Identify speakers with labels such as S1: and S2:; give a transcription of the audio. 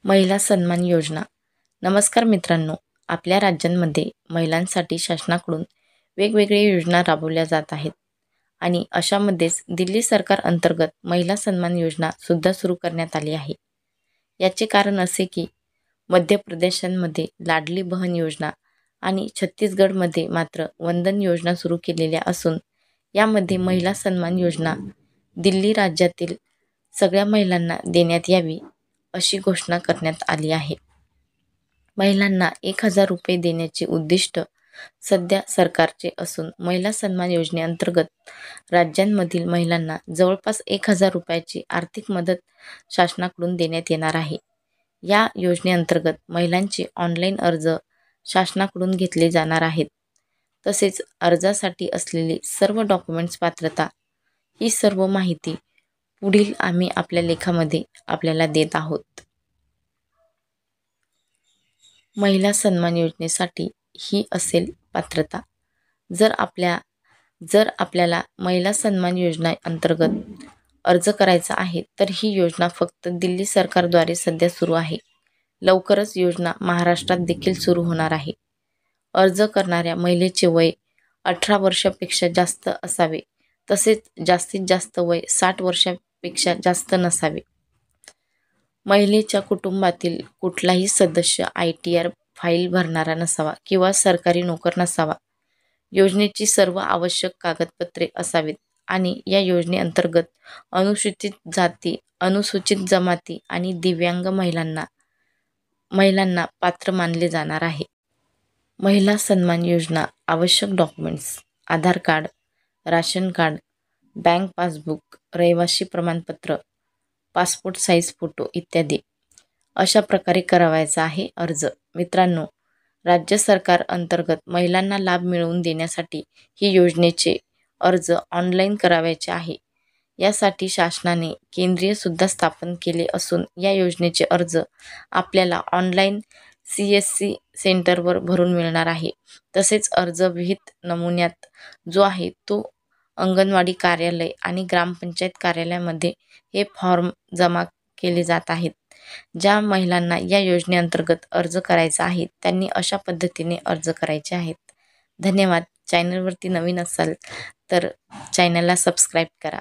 S1: महिला सन्मान योजना। नमस्कार मित्रांनो, आपल्या राज्यांमध्ये महिलांसाठी शासनाकडून वेगवेगळ्या योजना राबवल्या जात आहेत आणि अशामध्येच दिल्ली सरकार अंतर्गत महिला सन्मान योजना सुद्धा सुरू करण्यात आली आहे। याचे कारण असे की मध्य प्रदेशांमध्ये लाडली बहन योजना आणि छत्तीसगडमध्ये मात्र वंदन योजना सुरू केलेल्या असून यामध्ये महिला सन्मान योजना दिल्ली राज्यातील सगळ्या महिलांना देण्यात यावी अशी घोषणा करण्यात आली आहे। महिलांना 1000 रुपये देण्याचे उद्दिष्ट सध्या सरकारचे असून महिला सन्मान योजनेअंतर्गत राज्यांमधील महिलांना जवळपास 1000 रुपयाची आर्थिक मदत शासनाकडून देण्यात येणार आहे। या योजनेअंतर्गत महिलांचे ऑनलाईन अर्ज शासनाकडून घेतले जाणार आहेत। तसेच अर्जासाठी असलेली सर्व डॉक्युमेंट्स, पात्रता ही सर्व माहिती पुढील आम्ही आपल्या लेखामध्ये आपल्याला देत आहोत। महिला सन्मान योजनेसाठी ही असेल पात्रता। जर आपल्याला महिला सन्मान योजना अंतर्गत अर्ज करायचा आहे तर ही योजना फक्त दिल्ली सरकारद्वारे सध्या सुरू आहे। लवकरच योजना महाराष्ट्रात देखील सुरू होणार आहे। अर्ज करणाऱ्या महिलेचे वय 18 वर्षापेक्षा जास्त असावे, तसेच जास्तीत जास्त वय 60 वर्षापेक्षा जास्त नसावे। महिलेच्या कुटुंबातील कुठलाही सदस्य ITR फाईल भरणारा नसावा किंवा सरकारी नोकर नसावा। योजनेची सर्व आवश्यक कागदपत्रे असावीत आणि या योजनेअंतर्गत अनुसूचित जाती, अनुसूचित जमाती आणि दिव्यांग महिलांना पात्र मानले जाणार आहे। महिला सन्मान योजना आवश्यक documents: Aadhaar card, ration card, bank passbook, रहिवासी प्रमाणपत्र, पासपोर्ट साईज फोटो इत्यादी अशा प्रकारे करावायचा आहे अर्ज। मित्रांनो, राज्य सरकार अंतर्गत महिलांना लाभ मिळवून देण्यासाठी ही योजनेचे अर्ज ऑनलाईन करावायचे आहे। यासाठी शासनाने केंद्रीय सुद्धा स्थापन केले असून या योजनेचे अर्ज आपल्याला ऑनलाईन CSC सेंटरवर भरून मिळणार आहे। तसेच अर्ज विहित नमुन्यात जो आहे तो अंगणवाडी कार्यालय आणि ग्रामपंचायत कार्यालयामध्ये हे फॉर्म जमा केले जात आहेत। ज्या महिलांना या योजनेअंतर्गत अर्ज करायचा आहे त्यांनी अशा पद्धतीने अर्ज करायचे आहेत। धन्यवाद। चॅनलवरती नवीन असाल तर चॅनलला सबस्क्राईब करा।